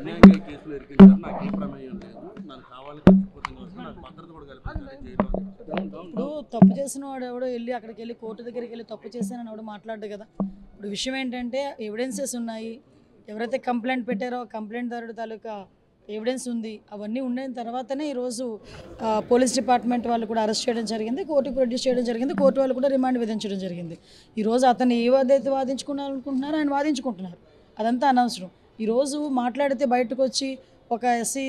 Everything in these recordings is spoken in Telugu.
అన్యాయంగా కేసులు ఇరికించారు, నాకు ఏ ప్రమేయం లేదు, నాకు కావాలని ఖచ్చితంగా వస్తుంది, నాకు భద్రత కూడా కల్పించాలి జైల్లో. ఇప్పుడు తప్పు చేసిన వాడు ఎవడో వెళ్ళి అక్కడికి వెళ్ళి కోర్టు దగ్గరికి వెళ్ళి తప్పు చేశానని ఎవడో మాట్లాడు కదా. ఇప్పుడు విషయం ఏంటంటే ఎవిడెన్సెస్ ఉన్నాయి, ఎవరైతే కంప్లైంట్ పెట్టారో కంప్లైంట్దారుడు తాలూకా ఎవిడెన్స్ ఉంది, అవన్నీ ఉన్న తర్వాతనే ఈరోజు పోలీస్ డిపార్ట్మెంట్ వాళ్ళు కూడా అరెస్ట్ చేయడం జరిగింది, కోర్టుకు ప్రొడ్యూస్ చేయడం జరిగింది, కోర్టు వాళ్ళు కూడా రిమాండ్ విధించడం జరిగింది. ఈరోజు అతను ఏదైతే వాదించుకున్నారనుకుంటున్నారో ఆయన వాదించుకుంటున్నారు, అదంతా అనవసరం. ఈరోజు మాట్లాడితే బయటకు వచ్చి ఒక ఎస్సీ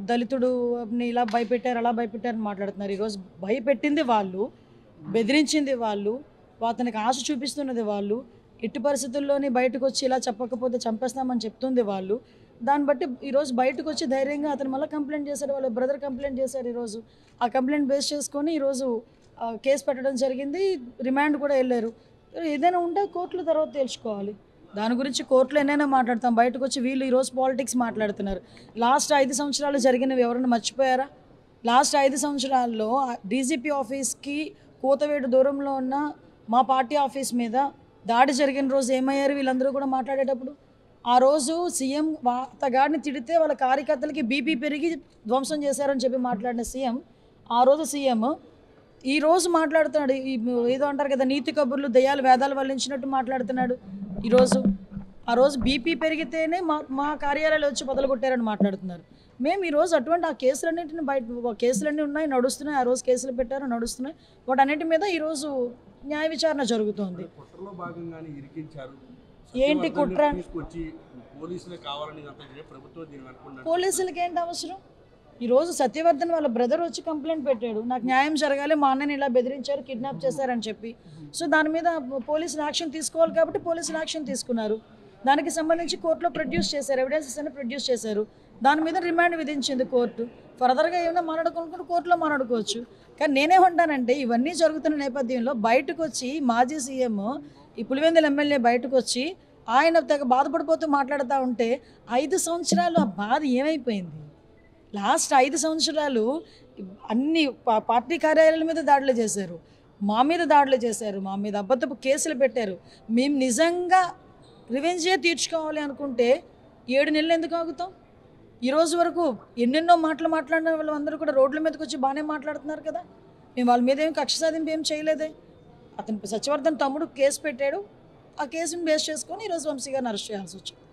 దళితుడు ఇలా భయపెట్టారు అలా భయపెట్టారని మాట్లాడుతున్నారు. ఈరోజు భయపెట్టింది వాళ్ళు, బెదిరించింది వాళ్ళు, అతనికి ఆశ చూపిస్తున్నది వాళ్ళు, ఎట్టి పరిస్థితుల్లోని బయటకు వచ్చి ఇలా చెప్పకపోతే చంపేస్తామని చెప్తుంది వాళ్ళు. దాన్ని బట్టి ఈరోజు బయటకు వచ్చి ధైర్యంగా అతను మళ్ళీ కంప్లైంట్ చేశారు, వాళ్ళ బ్రదర్ కంప్లైంట్ చేశారు. ఈరోజు ఆ కంప్లైంట్ బేస్ చేసుకొని ఈరోజు కేసు పెట్టడం జరిగింది, రిమాండ్ కూడా వెళ్ళారు. ఏదైనా ఉంటే కోర్టుల తర్వాత తెలుసుకోవాలి, దాని గురించి కోర్టులో ఎన్నైనా మాట్లాడతాం. బయటకు వచ్చి వీళ్ళు ఈరోజు పాలిటిక్స్ మాట్లాడుతున్నారు. లాస్ట్ 5 సంవత్సరాలు జరిగినవి ఎవరైనా మర్చిపోయారా? లాస్ట్ 5 సంవత్సరాల్లో డీజీపీ ఆఫీస్కి కోతవేడు దూరంలో ఉన్న మా పార్టీ ఆఫీస్ మీద దాడి జరిగిన రోజు ఏమయ్యారు వీళ్ళందరూ కూడా మాట్లాడేటప్పుడు? ఆ రోజు సీఎం అతగాడిని తిడితే వాళ్ళ కార్యకర్తలకి బీపీ పెరిగి ధ్వంసం చేశారని చెప్పి మాట్లాడిన సీఎం, ఆ రోజు సీఎం ఈరోజు మాట్లాడుతున్నాడు, ఏదో అంటారు కదా నీతి కబుర్లు దయ్యాలు వేదాలు వల్లించినట్టు మాట్లాడుతున్నాడు. ఈరోజు ఆ రోజు బీపీ పెరిగితేనే మా కార్యాలయాలు వచ్చి మొదలుకొట్టారని మాట్లాడుతున్నారు. మేము ఈరోజు అటువంటి ఆ కేసులన్నింటిని కేసులన్నీ ఉన్నాయి, నడుస్తున్నాయి. ఆ రోజు కేసులు పెట్టారు, నడుస్తున్నాయి. వాటన్నిటి మీద ఈరోజు న్యాయ విచారణ జరుగుతోంది. ఏంటి కుట్ర? పోలీసులకి ఏంటి అవసరం? ఈరోజు సత్యవర్ధన్ వాళ్ళ బ్రదర్ వచ్చి కంప్లైంట్ పెట్టాడు, నాకు న్యాయం జరగాలి, మా అన్నని ఇలా బెదిరించారు, కిడ్నాప్ చేశారని చెప్పి. సో దాని మీద పోలీసులు యాక్షన్ తీసుకోవాలి కాబట్టి పోలీసులు యాక్షన్ తీసుకున్నారు. దానికి సంబంధించి కోర్టులో ప్రొడ్యూస్ చేశారు, ఎవిడెన్సెస్ అన్ని ప్రొడ్యూస్ చేశారు. దాని మీద రిమాండ్ విధించింది కోర్టు. ఫర్దర్గా ఏమైనా మాట్లాడుకోవాలనుకుంటే కోర్టులో మాట్లాడుకోవచ్చు. కానీ నేనేమంటానంటే ఇవన్నీ జరుగుతున్న నేపథ్యంలో బయటకు వచ్చి మాజీ సీఎం ఈ పులివెందుల ఎమ్మెల్యే బయటకు వచ్చి ఆయన తెగ బాధపడిపోతూ మాట్లాడుతూ ఉంటే 5 సంవత్సరాలు ఆ బాధ ఏమైపోయింది? లాస్ట్ 5 సంవత్సరాలు అన్ని పార్టీ కార్యాలయాల మీద దాడులు చేశారు, మా మీద దాడులు చేశారు, మా మీద అబద్ధపు కేసులు పెట్టారు. మేము నిజంగా రివెంజే తీర్చుకోవాలి అనుకుంటే 7 నెలలు ఎందుకు ఆగుతాం? ఈరోజు వరకు ఎన్నెన్నో మాటలు మాట్లాడిన వాళ్ళందరూ కూడా రోడ్ల మీదకి వచ్చి బాగానే మాట్లాడుతున్నారు కదా. మేము వాళ్ళ మీద ఏం కక్ష సాధింపు ఏం చేయలేదే. అతను సత్యవర్ధన్ తమ్ముడు కేసు పెట్టాడు, ఆ కేసుని బేస్ చేసుకొని ఈరోజు వంశీ గారిని అరెస్ట్ చేయాల్సి వచ్చింది.